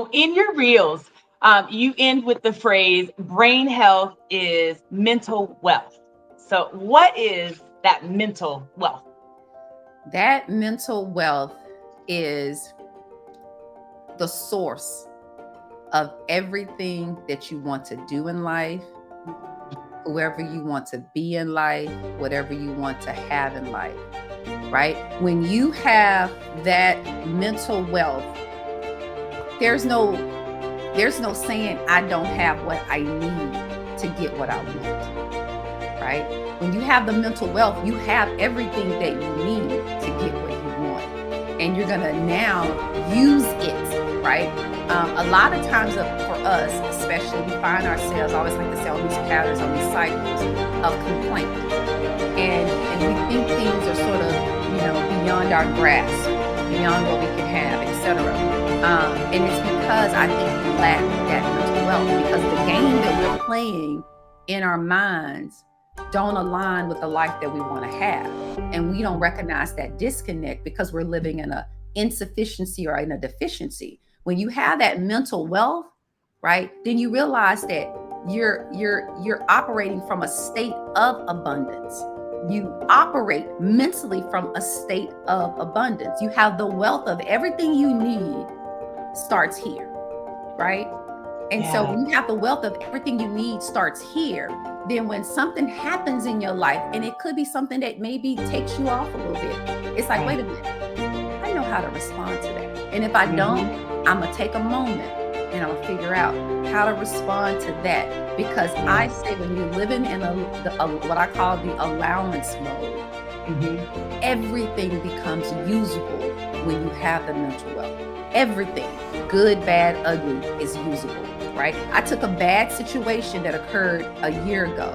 So in your reels, you end with the phrase brain health is mental wealth. So, what is that mental wealth? That mental wealth is the source of everything that you want to do in life, whoever you want to be in life, whatever you want to have in life, right? When you have that mental wealth, there's no there's no saying I don't have what I need to get what I want, right? When you have the mental wealth, you have everything that you need to get what you want. And you're going to now use it, right? A lot of times for us, especially, we find ourselves, I always like to say, on these patterns, on these cycles of complaint. And we think things are sort of, beyond our grasp, beyond what we can have, etc. And it's because I think we lack that mental wealth, because the game that we're playing in our minds don't align with the life that we want to have. And we don't recognize that disconnect because we're living in a insufficiency or in a deficiency. When you have that mental wealth, right, then you realize that you're operating from a state of abundance. You operate mentally from a state of abundance. You have the wealth of everything you need starts here, right? And so Yeah. when you have the wealth of everything you need starts here, then when something happens in your life, and it could be something that maybe takes you off a little bit, it's like, wait a minute, I know how to respond to that. And if I don't, I'm going to take a moment and I'm going to figure out how to respond to that. Because I say when you're living in what I call the allowance mode, everything becomes usable when you have the mental wealth. Everything, good, bad, ugly, is usable, right? I took a bad situation that occurred a year ago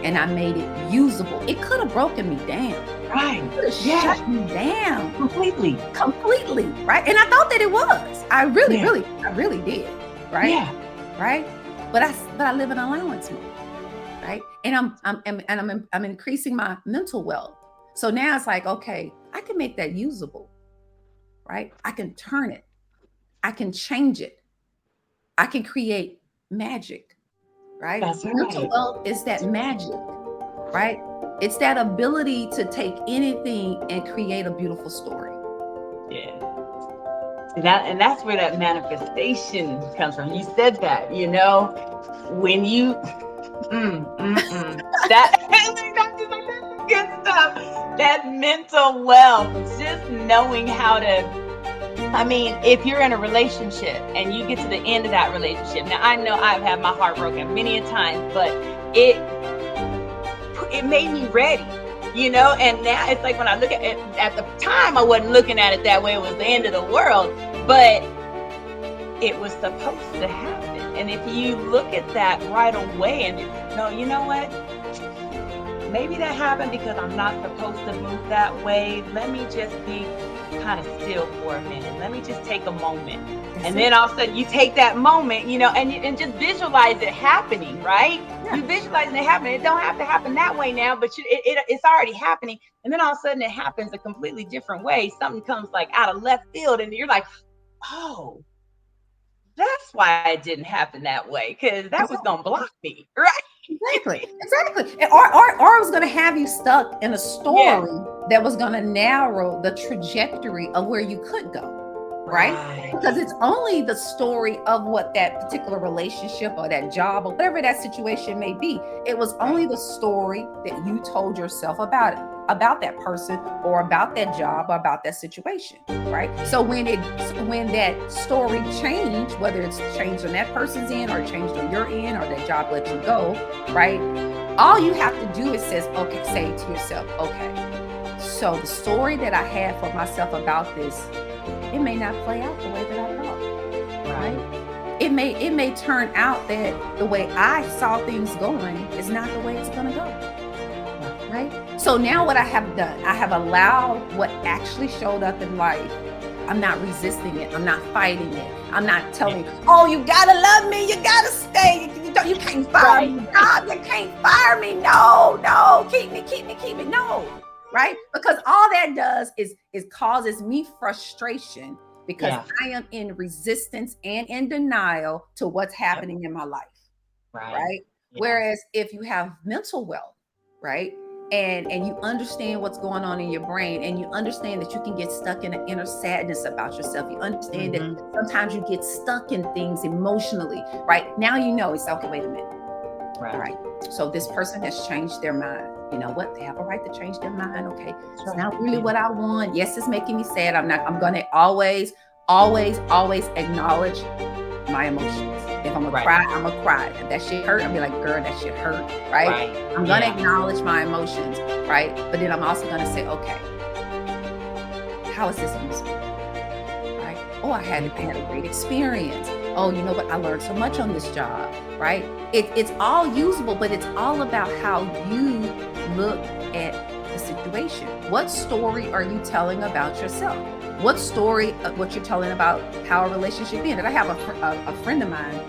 and I made it usable. It could have broken me down. Right. It could have shut me down. Completely. Right? And I thought that it was. I really did. Right? Yeah. Right? But I live in allowance mode. Right? And I'm increasing my mental wealth. So now it's like, okay, I can make that usable. Right? I can turn it. I can change it. I can create magic, right? That's Mental right. wealth is that magic, right? It's that ability to take anything and create a beautiful story. Yeah. And that's where that manifestation comes from. You said that, when you that that's good stuff. That mental wealth, just knowing how to. I mean, if you're in a relationship and you get to the end of that relationship, now I know I've had my heart broken many a time, but it made me ready, and now it's like when I look at the time, I wasn't looking at it that way. It was the end of the world, but it was supposed to happen. And if you look at that right away and no, you know what? Maybe that happened because I'm not supposed to move that way. Let me just be kind of still for a minute. Let me just take a moment. And then all of a sudden you take that moment, and just visualize it happening, right? Yeah. You visualize it happening. It don't have to happen that way now, but it's already happening. And then all of a sudden it happens a completely different way. Something comes like out of left field and you're like, oh, that's why it didn't happen that way, because that was going to block me, right? Exactly. Or it was going to have you stuck in a story that was going to narrow the trajectory of where you could go, right? Because it's only the story of what that particular relationship or that job or whatever that situation may be. It was only the story that you told yourself about it, about that person or about that job or about that situation, right? So when that story changed, whether it's changed on that person's end or changed on your end or that job let you go, right? All you have to do is say to yourself, okay, so the story that I had for myself about this, it may not play out the way that I thought, right? It may turn out that the way I saw things going is not the way it's going to go. Right? So now what I have done, I have allowed what actually showed up in life. I'm not resisting it. I'm not fighting it. I'm not telling you, oh, you gotta love me. You gotta stay. You can't fire me. God, you can't fire me. No, keep me. No, right? Because all that does is causes me frustration because Yeah. I am in resistance and in denial to what's happening in my life. Right. Right. Yeah. Whereas if you have mental wealth, right, and you understand what's going on in your brain, and you understand that you can get stuck in an inner sadness about yourself, you understand Mhm. that sometimes you get stuck in things emotionally, right? Now you know, it's okay, wait a minute. All Right. right. So this person has changed their mind. You know what? They have a right to change their mind. Okay. That's It's right. not really Yeah. what I want. Yes, it's making me sad. I'm gonna always acknowledge my emotions. If I'm gonna Right. cry, I'm gonna cry. If that shit hurt, I'll be like, girl, that shit hurt. Right. Right. I'm gonna Yeah. acknowledge my emotions, right? But then I'm also gonna say, okay, how is this useful? Right? Oh, I had a great experience. Oh, you know what? I learned so much on this job, right? It's all usable, but it's all about how you look at the situation. What story are you telling about yourself? What story, what you're telling about how a relationship ended? I have a friend of mine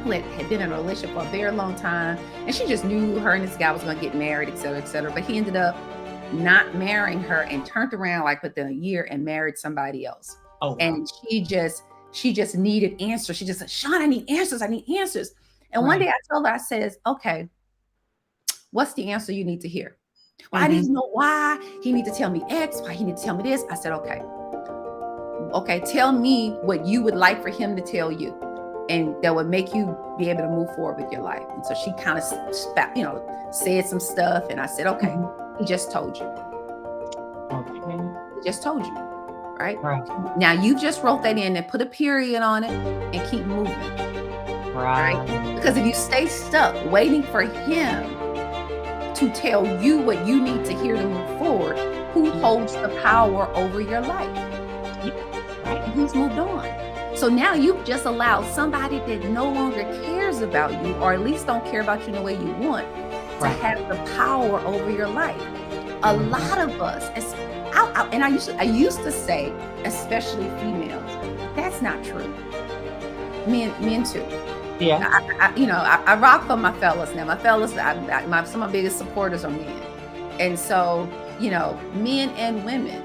who had been in a relationship for a very long time, and she just knew her and this guy was going to get married, et cetera, et cetera. But he ended up not marrying her and turned around like within a year and married somebody else. Oh, wow. And she just needed answers. She just said, Sean, I need answers. I need answers. And one Right. day I told her, I says, okay, what's the answer you need to hear? Well, I Mhm. need to know why he need to tell me X, why he need to tell me this. I said, okay, tell me what you would like for him to tell you, and that would make you be able to move forward with your life. And so she kind of said some stuff, and I said, okay, Mhm. he just told you. Okay. He just told you, right? Right. Now you just wrote that in and put a period on it and keep moving, right? Right. Because if you stay stuck waiting for him to tell you what you need to hear to move forward, who holds the power over your life? Right. And he's moved on. So now you've just allowed somebody that no longer cares about you, or at least don't care about you in the way you want, to Right. have the power over your life. A lot of us, and I used to say, especially females, that's not true. Men too. Yeah. I rock for my fellas now. My fellas, some of my biggest supporters are men, and so men and women,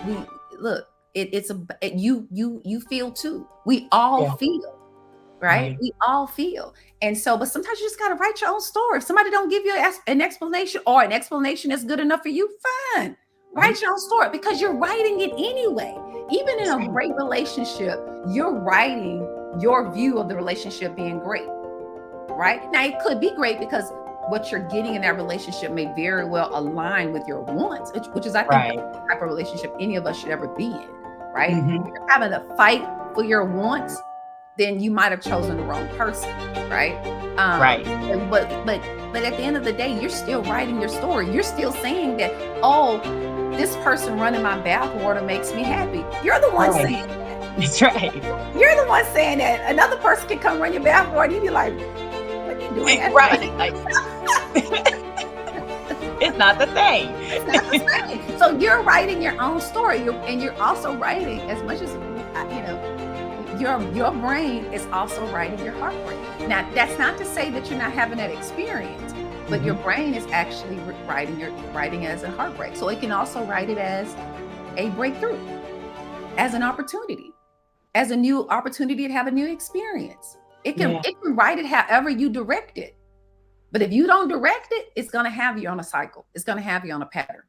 we look. You feel too. We all Yeah. feel, right? Right. We all feel, and so, but sometimes you just gotta write your own story. If somebody don't give you an explanation, or an explanation is good enough for you, fine. Write your own story, because you're writing it anyway. Even in That's a right. great relationship, you're writing your view of the relationship being great, right? Now, it could be great because what you're getting in that relationship may very well align with your wants, which is, I think, Right. the type of relationship any of us should ever be in, right? Mhm. If you're having to fight for your wants, then you might have chosen the wrong person, right? Right. But at the end of the day, you're still writing your story. You're still saying that, oh, this person running my bathwater makes me happy. You're the one Right. saying that. That's right. You're the one saying that. Another person can come run your bathwater, and you'd be like, what are you doing? That's Right. Like, it's not the same. It's not the same. So you're writing your own story, and you're also writing, as much as your brain is also writing your heartbreak. Now, that's not to say that you're not having that experience, but your brain is actually writing as a heartbreak. So it can also write it as a breakthrough, as an opportunity, as a new opportunity to have a new experience. It can write it however you direct it. But if you don't direct it, it's going to have you on a cycle. It's going to have you on a pattern.